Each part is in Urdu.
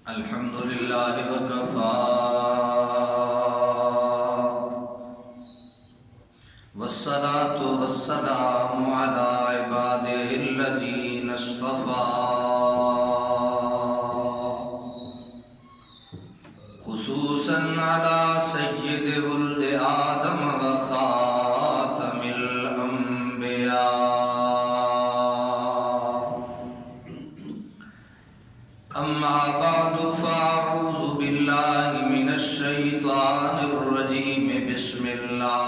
الحمد لله وكفى والصلاة والسلام على عباده الذين اصطفى خصوصا على سيد ولد آدم وخاتم الأنبياء أما بعد فأعوذ بالله من الشيطان الرجيم بسم الله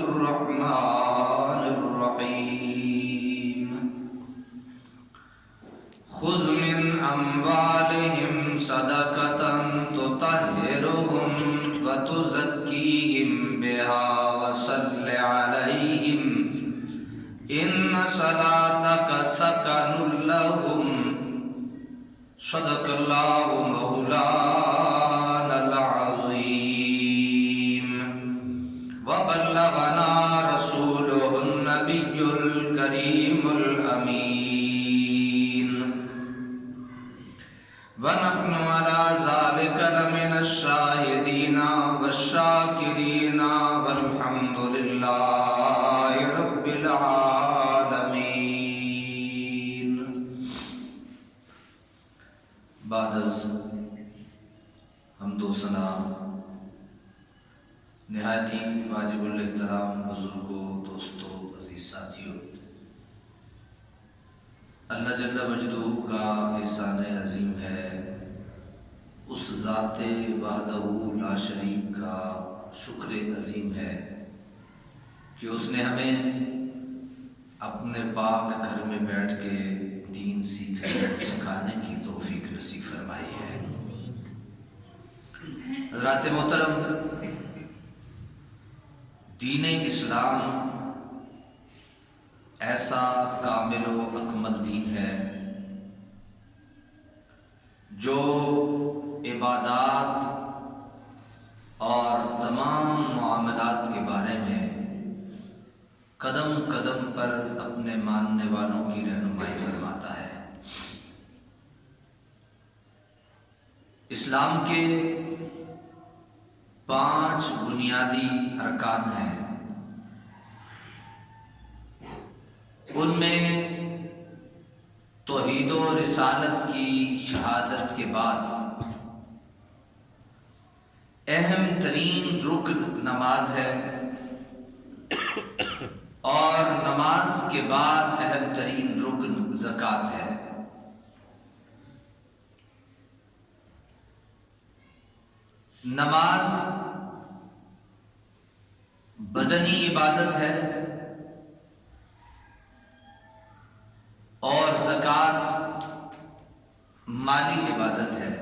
الرحمن الرحيم خذ من أموالهم صدقة تطهرهم وتزكيهم بها وصل عليهم إن صلاتك سكن لهم صدق الله مولانا العظيم وبلغنا رسوله النبي الكريم الأمين ونحن على ذلك لمن الشاهدين والشاكرين والحمد لله رب العالمين. بعد از حمد و ثنا نہایت ہی واجب الاحترام بزرگوں، دوستوں، عزیز ساتھیوں، اللہ جل مجدہ کا احسان عظیم ہے، اس ذات وحدہ لا شریک کا شکر عظیم ہے کہ اس نے ہمیں اپنے پاک گھر میں بیٹھ کے دین سیکھنے اور سکھانے کی توفیق نصیب فرمائی ہے۔ حضرات محترم، دین اسلام ایسا کامل و اکمل دین ہے جو عبادات اور تمام معاملات کے بارے میں قدم قدم پر اپنے ماننے والوں کی رہنمائی فرماتا ہے۔ اسلام کے 5 بنیادی ارکان ہیں، ان میں توحید و رسالت کی شہادت کے بعد اہم ترین رکن نماز ہے، اور نماز کے بعد اہم ترین رکن زکوٰۃ ہے۔ نماز بدنی عبادت ہے اور زکوٰۃ مالی عبادت ہے،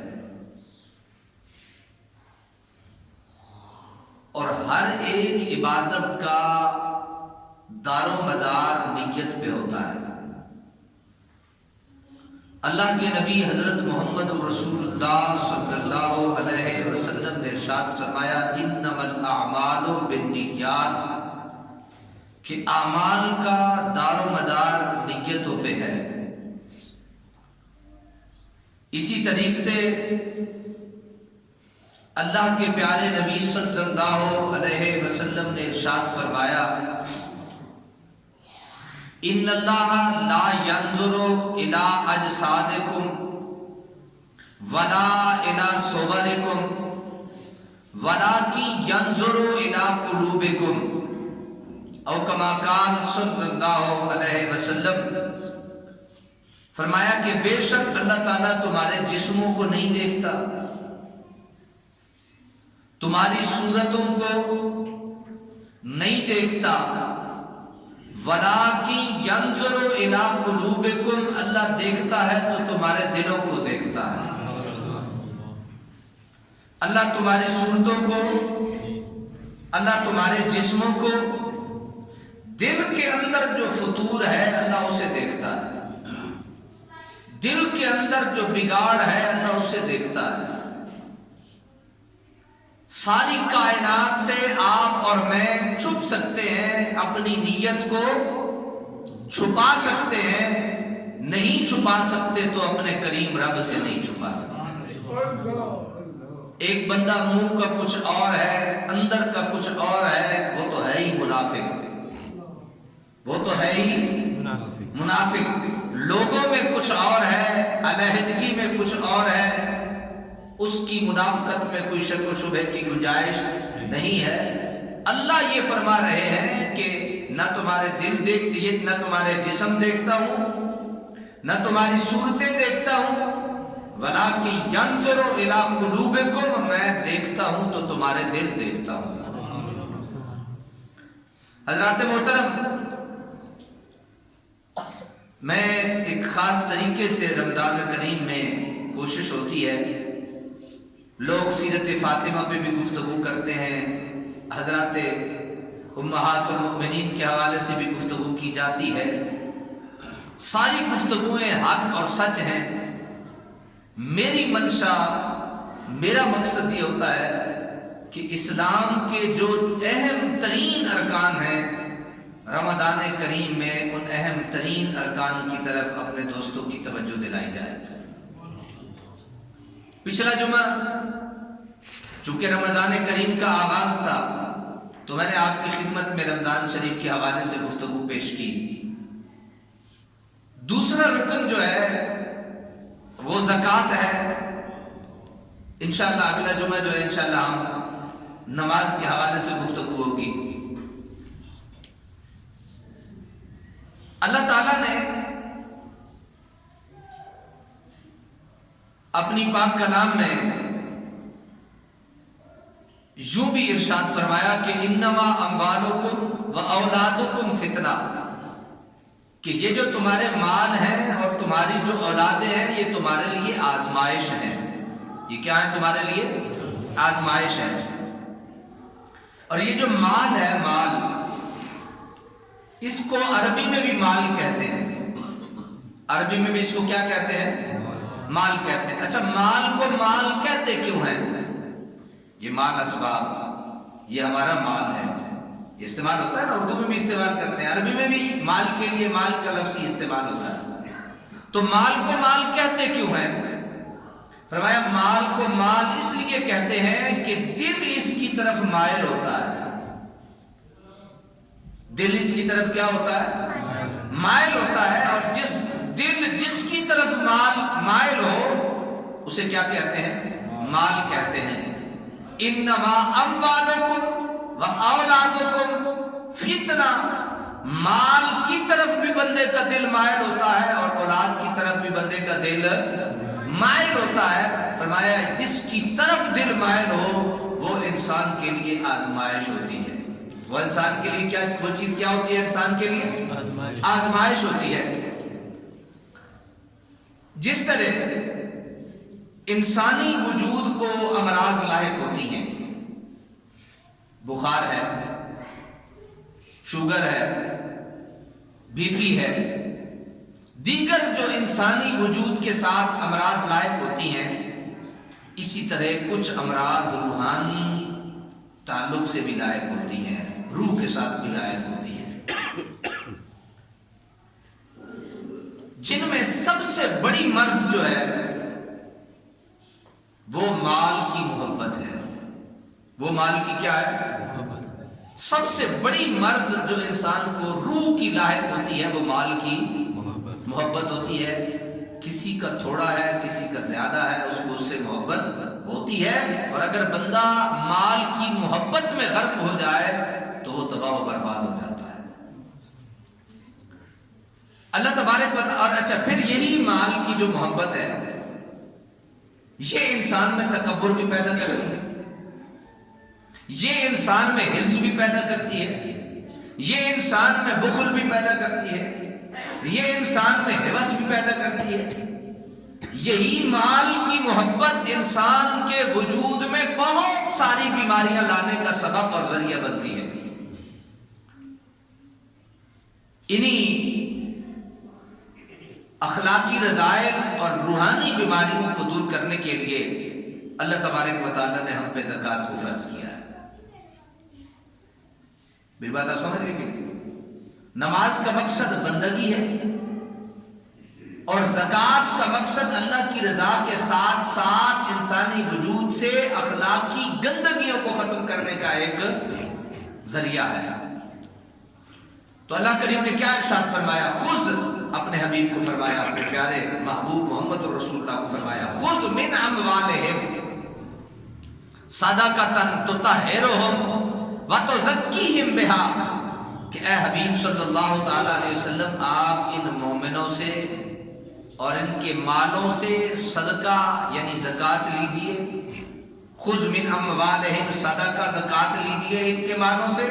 اور ہر ایک عبادت کا دار و مدار نیت پہ ہوتا ہے۔ اللہ کے نبی حضرت محمد رسول اللہ صلی اللہ علیہ وسلم نے ارشاد فرمایا، انما الاعمال بالنیات، کہ اعمال کا دار و مدار نیتوں پہ ہے۔ اسی طریقے سے اللہ کے پیارے نبی صلی اللہ علیہ وسلم نے ارشاد فرمایا، ان اللہ لا ينظر الى اجسادکم ولا الى صورکم ولکن ينظر الى قلوبکم، او کما قال صلی اللہ علیہ وسلم، فرمایا کہ بے شک اللہ تعالیٰ تمہارے جسموں کو نہیں دیکھتا، تمہاری صورتوں کو نہیں دیکھتا، وَلَٰكِن يَنظُرُ إِلَىٰ قُلُوبِكُمْ، اللہ دیکھتا ہے تو تمہارے دلوں کو دیکھتا ہے۔ اللہ تمہاری صورتوں کو، اللہ تمہارے جسموں کو، دل کے اندر جو فطور ہے اللہ اسے دیکھتا ہے، دل کے اندر جو بگاڑ ہے اللہ اسے دیکھتا ہے۔ ساری کائنات سے آپ اور میں چھپ سکتے ہیں، اپنی نیت کو چھپا سکتے ہیں، نہیں چھپا سکتے تو اپنے کریم رب سے نہیں چھپا سکتے۔ ایک بندہ منہ کا کچھ اور ہے، اندر کا کچھ اور ہے، وہ تو ہے ہی منافق، وہ تو ہے ہی منافق۔ لوگوں میں کچھ اور ہے، علیحدگی میں کچھ اور ہے، اس کی منافقت میں کوئی شک و شبہ کی گنجائش نہیں ہے۔ اللہ یہ فرما رہے ہیں کہ نہ تمہارے دل دیکھتے، نہ تمہارے جسم دیکھتا ہوں، نہ تمہاری صورتیں دیکھتا ہوں، وَلَٰكِن يَنظُرُ إِلَىٰ قُلُوبِكُمْ، میں دیکھتا ہوں تو تمہارے دل دیکھتا ہوں۔ حضرات محترم، میں ایک خاص طریقے سے رمضان کریم میں کوشش ہوتی ہے، لوگ سیرت فاطمہ پہ بھی گفتگو کرتے ہیں، حضرات امہات المؤمنین کے حوالے سے بھی گفتگو کی جاتی ہے، ساری گفتگویں حق اور سچ ہیں۔ میری منشا، میرا مقصد یہ ہوتا ہے کہ اسلام کے جو اہم ترین ارکان ہیں، رمضان کریم میں ان اہم ترین ارکان کی طرف اپنے دوستوں کی توجہ دلائی جائے۔ پچھلا جمعہ چونکہ رمضان کریم کا آغاز تھا تو میں نے آپ کی خدمت میں رمضان شریف کے حوالے سے گفتگو پیش کی۔ دوسرا رکن جو ہے وہ زکوٰۃ ہے۔ انشاءاللہ اگلا جمعہ جو ہے انشاءاللہ ہم نماز کے حوالے سے گفتگو ہوگی۔ اللہ تعالیٰ نے اپنی پاک کلام میں یوں بھی ارشاد فرمایا کہ انما اموالکم و اولادکم فتنہ، کہ یہ جو تمہارے مال ہیں اور تمہاری جو اولادیں ہیں یہ تمہارے لیے آزمائش ہیں۔ یہ کیا ہے؟ تمہارے لیے آزمائش ہے۔ اور یہ جو مال ہے، مال، اس کو عربی میں بھی مال کہتے ہیں، عربی میں بھی اس کو کیا کہتے ہیں؟ مال کہتے ہیں۔ اچھا، مال کو مال کہتے کیوں ہیں؟ یہ مال اسباب، یہ ہمارا مال ہے، استعمال ہوتا ہے نا، اردو میں بھی استعمال کرتے ہیں، عربی میں بھی مال کے لیے مال کا لفظ ہی استعمال ہوتا ہے۔ تو مال کو مال کہتے کیوں ہیں؟ فرمایا مال کو مال اس لیے کہتے ہیں کہ دل اس کی طرف مائل ہوتا ہے۔ دل اس کی طرف کیا ہوتا ہے؟ مائل ہوتا ہے، اور دل جس کی طرف مائل ہو اسے کیا کہتے ہیں؟ مال کہتے ہیں۔ انما اموالکم و اولادکم فتنہ، مال کی طرف بھی بندے کا دل مائل ہوتا ہے اور اولاد کی طرف بھی بندے کا دل مائل ہوتا ہے۔ فرمایا جس کی طرف دل مائل ہو وہ انسان کے لیے آزمائش ہوتی ہے۔ وہ انسان کے لیے وہ چیز کیا ہوتی ہے؟ انسان کے لیے آزمائش ہوتی ہے۔ جس طرح انسانی وجود کو امراض لاحق ہوتی ہیں، بخار ہے، شوگر ہے، بی پی ہے، دیگر جو انسانی وجود کے ساتھ امراض لاحق ہوتی ہیں، اسی طرح کچھ امراض روحانی تعلق سے بھی لاحق ہوتی ہیں، روح کے ساتھ بھی لاحق ہوتی ہیں، جن میں سب سے بڑی مرض جو ہے وہ مال کی محبت ہے۔ وہ مال کی کیا ہے؟ سب سے بڑی مرض جو انسان کو روح کی لاحق ہوتی ہے وہ مال کی محبت ہوتی ہے۔ کسی کا تھوڑا ہے، کسی کا زیادہ ہے، اس کو اس سے محبت ہوتی ہے، اور اگر بندہ مال کی محبت میں غرق ہو جائے تو وہ تباہ و برباد ہو جاتا ہے۔ اللہ تبارک و تعالی، اور اچھا پھر یہی مال کی جو محبت ہے یہ انسان میں تکبر بھی پیدا کرتی ہے، یہ انسان میں حرص بھی پیدا کرتی ہے، یہ انسان میں بخل بھی پیدا کرتی ہے، یہ انسان میں ہوس بھی پیدا کرتی ہے۔ یہی مال کی محبت انسان کے وجود میں بہت ساری بیماریاں لانے کا سبب اور ذریعہ بنتی ہے۔ انہی اخلاقی رذائل اور روحانی بیماریوں کو دور کرنے کے لیے اللہ تبارک و تعالیٰ نے ہم پہ زکوٰۃ کو فرض کیا ہے۔ میری بات آپ سمجھ گئے کہ نماز کا مقصد بندگی ہے، اور زکوٰۃ کا مقصد اللہ کی رضا کے ساتھ ساتھ انسانی وجود سے اخلاقی گندگیوں کو ختم کرنے کا ایک ذریعہ ہے۔ تو اللہ کریم نے کیا ارشاد فرمایا؟ خذ، اپنے حبیب کو فرمایا، اپنے پیارے محبوب محمد رسول اللہ کو فرمایا، خذ من اموالہم صدقۃ تطہرہم وتزکیہم بہا، کہ اے حبیب صلی اللہ تعالی علیہ وسلم آپ ان مومنوں سے اور ان کے مالوں سے صدقہ یعنی زکوٰۃ لیجئے۔ خذ من اموالہم صدقہ، زکوٰۃ لیجئے ان کے مالوں سے۔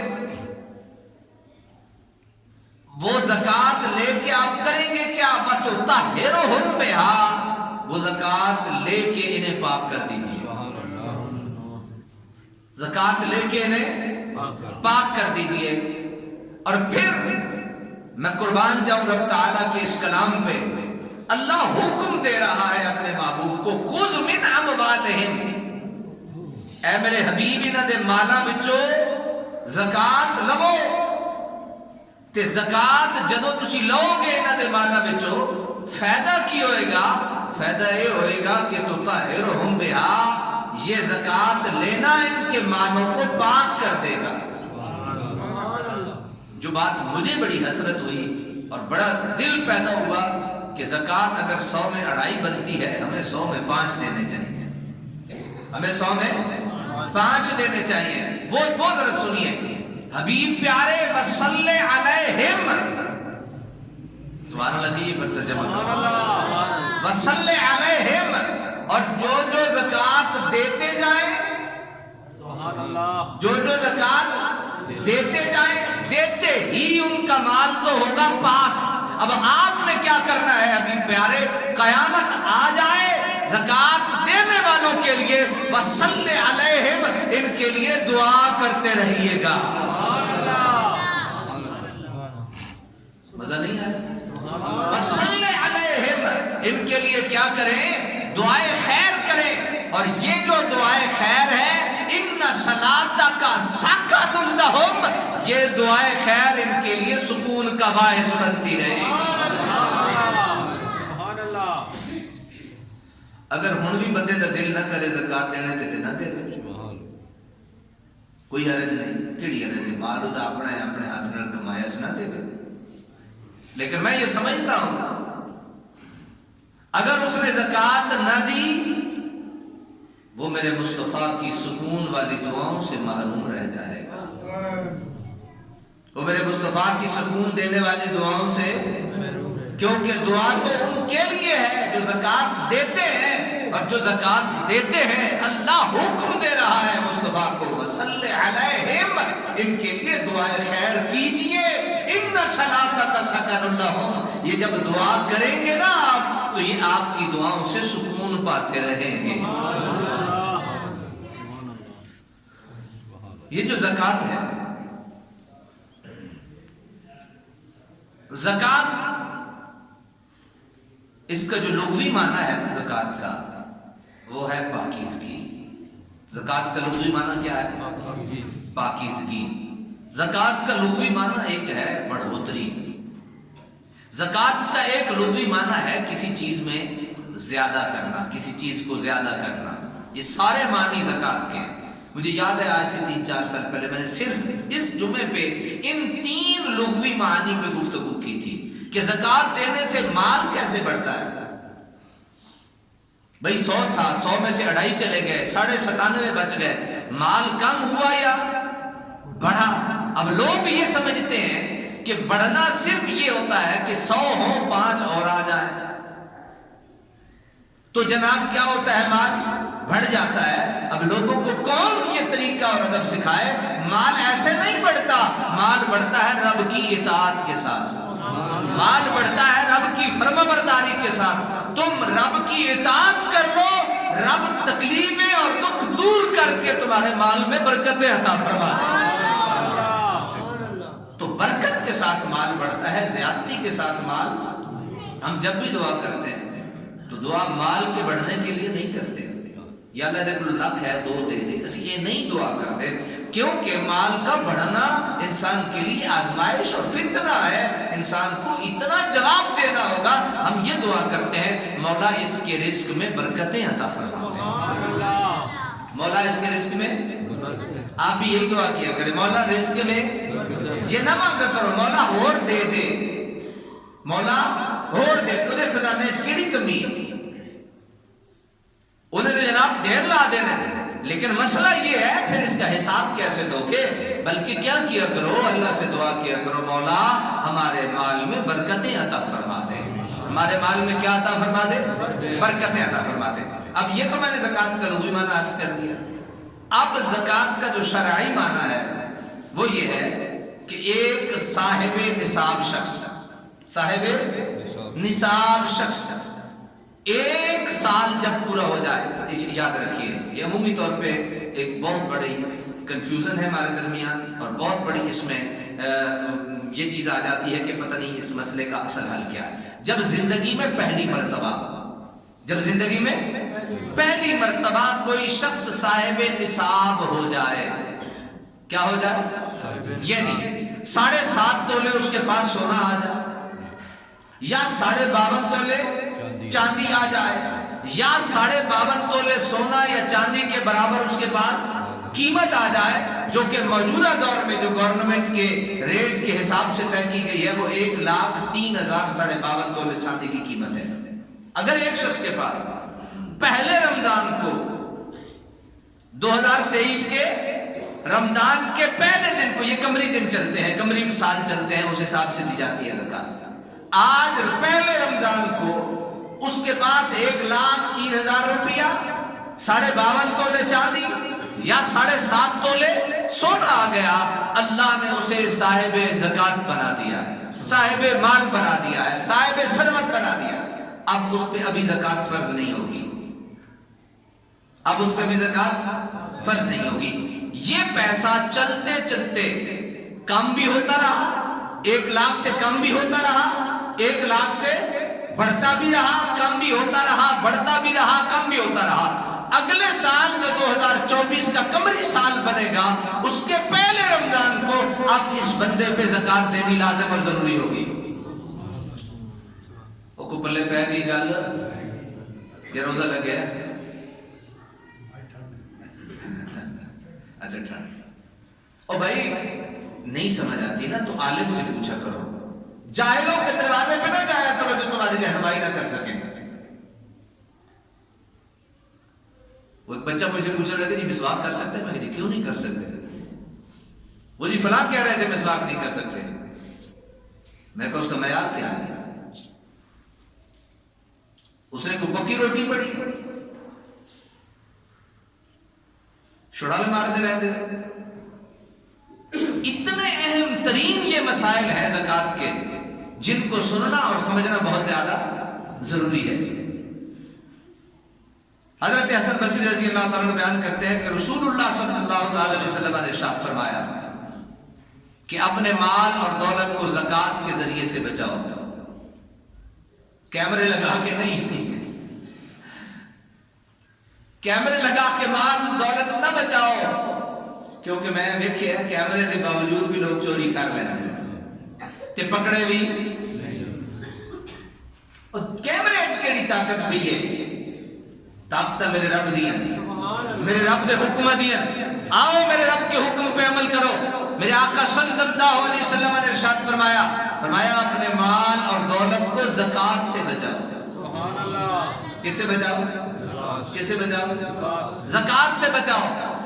وہ زکوٰۃ لے کے آپ کریں گے کیا؟ وَتُطَہِّرُهُمْ بِهَا، وہ زکوٰۃ لے کے انہیں پاک کر دیجیے، زکوٰۃ لے کے انہیں پاک کر دیجیے۔ اور پھر میں قربان جاؤں رب تعالیٰ کے اس کلام پہ، اللہ حکم دے رہا ہے اپنے محبوب کو، خذ من اموالہم، اے میرے حبیب انہاں دے مالاں وچوں زکوٰۃ لو، تے زکوٰۃ جدوں تسی لو گے انہاں دے مالاں وچوں، فائدہ کی ہوئے گا؟ فائدہ یہ ہوئے گا کہ تطہرہم بہا، یہ زکوٰۃ لینا ان کے مالوں کو پاک کر دے گا۔ جو بات مجھے بڑی حسرت ہوئی اور بڑا دل پیدا ہوا کہ زکوٰۃ اگر 100 میں 2.5 بنتی ہے، ہمیں 100 میں 5 دینے چاہیے، ہمیں 100 میں 5 دینے چاہیے۔ وہ ذرا سنیے، حبیب پیارے وصلی علیہم، سبحان اللہ کی یہ پر ترجمہ کرو، وصلی علیہم، اور جو زکوٰۃ دیتے جائیں، جو زکوٰۃ دیتے جائیں، دیتے ہی ان کا مال تو ہوگا پاک۔ اب آپ نے کیا کرنا ہے حبیب پیارے؟ قیامت آ جائے، زکوٰۃ دینے والوں کے لیے وصلی علیہم، ان کے لیے دعا کرتے رہیے گا۔ مزہ نہیں آیا؟ وصلی علیہم، ان کے لیے کیا کریں؟ دعائے خیر کریں، اور یہ جو دعائے خیر ہے، ان صلاتک سکن لہم، یہ دعائے خیر ان کے لیے سکون کا باعث بنتی رہے گی۔ اگر ہن بھی بندے دا دل نہ کرے زکوٰۃ دینے تے نہ دے دے، کوئی حرج نہیں، کیڑی حرج ہے؟ مال دا اپنا ہے، اپنے ہاتھ نال کمایا اس نہ دے دے۔ لیکن میں یہ سمجھتا ہوں اگر اس نے زکوٰۃ نہ دی، وہ میرے مصطفیٰ کی سکون والی دعاؤں سے محروم رہ جائے گا، وہ میرے مصطفیٰ کی سکون دینے والی دعاؤں سے، کیونکہ دعا تو ان کے لیے ہے جو زکوٰۃ دیتے ہیں، اور جو زکوٰۃ دیتے ہیں اللہ حکم دے رہا ہے مصطفیٰ کو، وصلی علیہم، ان کے لیے دعائے خیر کیجئے، ان صلاتک سکن لہم، یہ جب دعا کریں گے نا آپ، تو یہ آپ کی دعاؤں سے سکون پاتے رہیں گے۔ یہ جو زکوٰۃ ہے، زکوٰۃ اس کا جو لغوی معنی ہے زکوٰۃ کا، وہ ہے پاکیزگی۔ زکوٰۃ کا لغوی معنی کیا ہے؟ پاکیزگی۔ زکوٰۃ کا لغوی معنی ایک ہے بڑھوتری، زکوٰۃ کا ایک لغوی معنی ہے کسی چیز میں زیادہ کرنا، کسی چیز کو زیادہ کرنا۔ یہ سارے معنی زکوٰۃ کے ہیں۔ مجھے یاد ہے آج سے 3-4 سال پہلے میں نے صرف اس جمعے پہ ان 3 لغوی معانی پہ گفتگو کی تھی کہ زکوٰۃ دینے سے مال کیسے بڑھتا ہے۔ بھئی 100 تھا، 100 میں سے 2.5 چلے گئے، 97.5 بچ گئے، مال کم ہوا یا بڑھا؟ اب لوگ یہ سمجھتے ہیں کہ بڑھنا صرف یہ ہوتا ہے کہ 100 ہوں 5 اور آ جائیں، تو جناب کیا ہوتا ہے؟ مال بڑھ جاتا ہے۔ اب لوگوں کو کون یہ طریقہ اور ادب سکھائے؟ مال ایسے نہیں بڑھتا، مال بڑھتا ہے رب کی اطاعت کے ساتھ، مال بڑھتا ہے رب کی فرمانبرداری کے ساتھ۔ تم رب کی اطاعت کر لو، رب تکلیفیں اور دکھ دور کر کے تمہارے مال میں برکتیں عطا فرما دے۔ تو برکت کے ساتھ مال بڑھتا ہے، زیادتی کے ساتھ مال۔ ہم جب بھی دعا کرتے ہیں تو دعا مال کے بڑھنے کے لیے نہیں کرتے، یا اللہ دے کوئی لکھ ہے 2 دے دے، اسی یہ نہیں دعا کرتے، کیونکہ مال کا بڑھنا انسان کے لیے آزمائش اور فتنہ ہے، انسان کو اتنا جواب دینا ہوگا. ہم یہ دعا کرتے ہیں مولا اس کے رزق میں برکتیں عطا فرما دے. مولا اس کے رزق میں، آپ بھی یہی دعا کیا کریں، مولا رزق میں. یہ نہ مانگا کرو مولا ہور دے دے، مولا ہور دے. انہیں خزانے اس کی کمی ہے، انہیں تو جناب ڈھیر لا دینا. لیکن مسئلہ یہ ہے پھر اس کا حساب کیسے دو گے؟ بلکہ کیا کیا کرو، اللہ سے دعا کیا کرو مولا ہمارے مال میں برکتیں عطا فرما دے. ہمارے مال میں کیا عطا فرما دے؟ برکتیں عطا فرما دے. اب یہ تو میں نے زکوٰۃ کا لغوی معنی آج کر دیا. اب زکوٰۃ کا جو شرعی معنی ہے وہ یہ ہے کہ ایک صاحب نصاب شخص، صاحب نصاب شخص ایک سال جب پورا ہو جائے، یاد رکھیے یہ عمومی طور پہ ایک بہت بڑی کنفیوژن ہے ہمارے درمیان، اور بہت بڑی اس میں یہ چیز آ جاتی ہے کہ پتہ نہیں اس مسئلے کا اصل حل کیا ہے. جب زندگی میں پہلی مرتبہ، جب زندگی میں پہلی مرتبہ کوئی شخص صاحب نصاب ہو جائے، کیا ہو جائے؟ یعنی 7.5 تولے اس کے پاس سونا آ جائے، یا 52.5 تولے چاندی آ جائے، یا 52.5 تولے سونا یا چاندی کے برابر اس کے پاس قیمت آ جائے، جو کہ موجودہ دور میں جو گورنمنٹ کے ریٹس کے حساب سے طے کی گئی ہے وہ 1,03,000 52.5 تولے چاندی کی قیمت ہے. اگر ایک شخص کے پاس پہلے رمضان کو 2023 کے رمضان کے پہلے دن کو، یہ قمری دن چلتے ہیں، قمری سال چلتے ہیں، اس حساب سے دی جاتی ہے زکوٰۃ. آج پہلے رمضان کو اس کے پاس 1,03,000 روپیہ، 52.5 تولے چاندی یا 7.5 تولے سونا آ گیا، اللہ نے اسے صاحب زکوٰۃ بنا دیا ہے، صاحب مال بنا دیا ہے، صاحب ثروت بنا دیا. اب اس پہ ابھی زکوٰۃ فرض نہیں ہوگی، اب اس پہ بھی زکوٰۃ فرض نہیں ہوگی. یہ پیسہ چلتے چلتے کم بھی ہوتا رہا، 1 لاکھ سے کم بھی ہوتا رہا، 1 لاکھ سے بڑھتا بھی رہا، کم بھی ہوتا رہا، بڑھتا بھی رہا، کم بھی ہوتا رہا. اگلے سال جو 2024 کا قمری سال بنے گا، اس کے پہلے رمضان کو اب اس بندے پہ زکوٰۃ دینی لازم اور ضروری ہوگی. وہ کو پلے پہ گئی گل کہ روزہ لگے، اچھا ٹھنڈ. او بھائی نہیں سمجھ آتی نا تو عالم سے پوچھا کرو، جاہلوں کے دروازے پہ نہ جایا کرو جو تمہاری رہنمائی نہ کر سکیں. وہ ایک بچہ مجھ سے پوچھنے لگا جی مسواک کر سکتے ہیں؟ میں کہا جی کیوں نہیں کر سکتے؟ وہ جی فلاں کہہ رہے تھے مسواک نہیں کر سکتے. میں کہا اس کا معیار کیا ہے؟ اس نے کوئی پکی روٹی پڑی، شڑال مارتے رہتے. اتنے اہم ترین یہ مسائل ہیں زکوٰۃ کے جن کو سننا اور سمجھنا بہت زیادہ ضروری ہے. حضرت حسن بصری رضی اللہ تعالیٰ عنہ بیان کرتے ہیں کہ رسول اللہ صلی اللہ علیہ وسلم نے ارشاد فرمایا کہ اپنے مال اور دولت کو زکوٰۃ کے ذریعے سے بچاؤ. کیمرے لگا کے نہیں، کیمرے لگا کے مال دولت نہ بچاؤ، کیونکہ میں دیکھے کیمرے کے باوجود بھی لوگ چوری کر لیتے تے پکڑے بھی. کیمرے کیڑی طاقت بھی ہے؟ طاقت میرے رب دیا، میرے رب دے حکم دیا. آؤ میرے رب کے حکم پہ عمل کرو. میرے آقا صلی اللہ علیہ وسلم نے ارشاد فرمایا اپنے مال اور دولت کو زکوٰۃ سے بچاؤ. کس سے بچاؤ؟ کس سے بچاؤ؟ زکوٰۃ سے بچاؤ.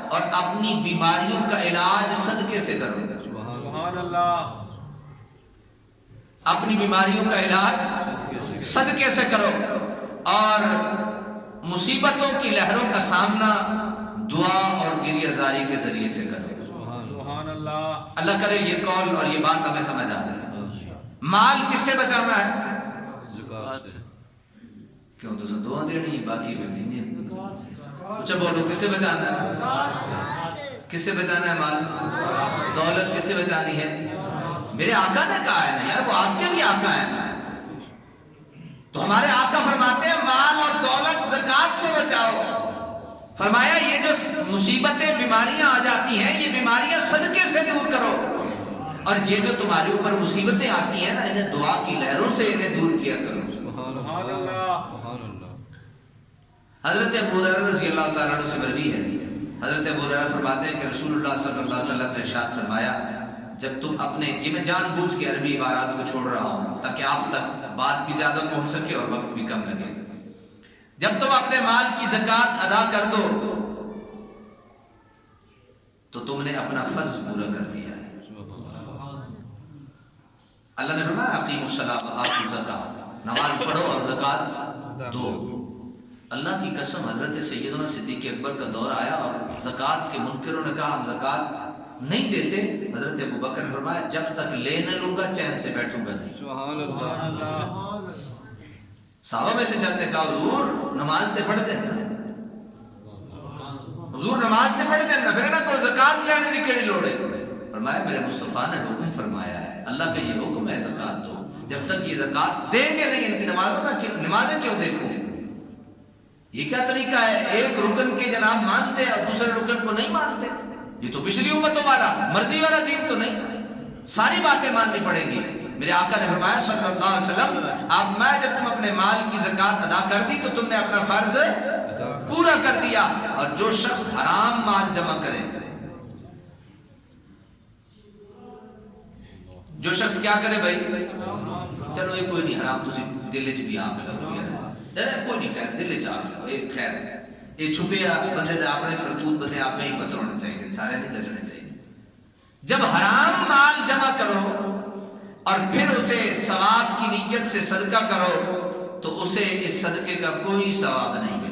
اور اپنی بیماریوں کا علاج صدقے سے کرو. سبحان اللہ. اپنی بیماریوں کا علاج صدقے سے کرو، اور مصیبتوں کی لہروں کا سامنا دعا اور گریہ زاری کے ذریعے سے کرو. سبحان اللہ. اللہ کرے یہ قول اور یہ بات ہمیں سمجھ آ جائے. مال کس سے بچانا ہے؟ زکوٰۃ. کیوں تو سب دعا دینی ہے، باقی میں نہیں ہے. اچھا بولو کس سے بچانا ہے؟ کس سے بچانا ہے مال دولت؟ کس سے بچانی ہے؟ میرے آقا نے کہا ہے نا یار، وہ آپ کے بھی آقا ہے نا. تو ہمارے آقا فرماتے ہیں مال اور دولت زکوٰۃ سے بچاؤ. فرمایا یہ جو مصیبتیں بیماریاں آ جاتی ہیں یہ بیماریاں صدقے سے دور کرو. اور یہ جو تمہارے اوپر مصیبتیں آتی ہیں نا، انہیں دعا کی لہروں سے انہیں دور کیا کرو. حضرت ابو ہریرہ رضی اللہ تعالیٰ عنہ سے مروی ہے، حضرت ابو ہریرہ فرماتے ہیں کہ رسول اللہ صلی اللہ علیہ وسلم نے ارشاد فرمایا، جب تم اپنے، یہ میں جان بوجھ کے عربی عبارات کو چھوڑ رہا ہوں تاکہ آپ تک بات بھی زیادہ پہنچ سکے اور وقت بھی کم لگے. جب تم اپنے مال کی زکوٰۃ ادا کر دو تو تم نے اپنا فرض پورا کر دیا ہے. اللہ نے فرمایا اقیموا الصلاۃ وآتوا الزکاۃ، نماز پڑھو اور زکوٰۃ دو. اللہ کی قسم حضرت سیدنا صدیق اکبر کا دور آیا اور زکوٰۃ کے منکروں نے کہا ہم زکوٰۃ نہیں دیتے. حضرت ابوبکر نے فرمایا جب تک لے نہ لوں گا چین سے بیٹھوں گا نہیں. سبحان اللہ. صحابہ میں سے چند نے کہا حضور نماز تے پڑھ دینا، حضور نماز تے پڑھ دینا، پھر نہ کوئی زکوٰۃ لینے کی کیڑی لوڑ ہے. فرمایا میرے مصطفیٰ نے حکم فرمایا ہے، اللہ کا یہ حکم ہے زکوٰۃ دو. جب تک یہ زکوٰۃ دیں گے نہیں ان کی نمازیں کیوں دیکھوں؟ یہ کیا طریقہ ہے؟ ایک رکن کے جناب مانتے اور دوسرے رکن کو نہیں مانتے. یہ تو پچھلی امتوں والا مرضی والا دین تو نہیں تھا، ساری باتیں ماننی پڑیں گی. میرے آقا نے فرمایا صلی اللہ علیہ وسلم آپ میں جب تم اپنے مال کی زکوٰۃ ادا کر دی تو تم نے اپنا فرض پورا کر دیا. اور جو شخص حرام مال جمع کرے، جو شخص کیا کرے بھائی، چلو یہ کوئی نہیں حرام تسی دل چ بھی آگ لگو کوئی نہیں، خیر دل چ آگ لگو یہ خیر ہے، یہ چھپے بندے دے اپنے کرتوت بندے آپ میں ہی پتہ ہونے چاہیے، سارے نہیں دسنے چاہیے. جب حرام مال جمع کرو اور پھر اسے ثواب کی نیت سے صدقہ کرو تو اسے اس صدقے کا کوئی ثواب نہیں ملے.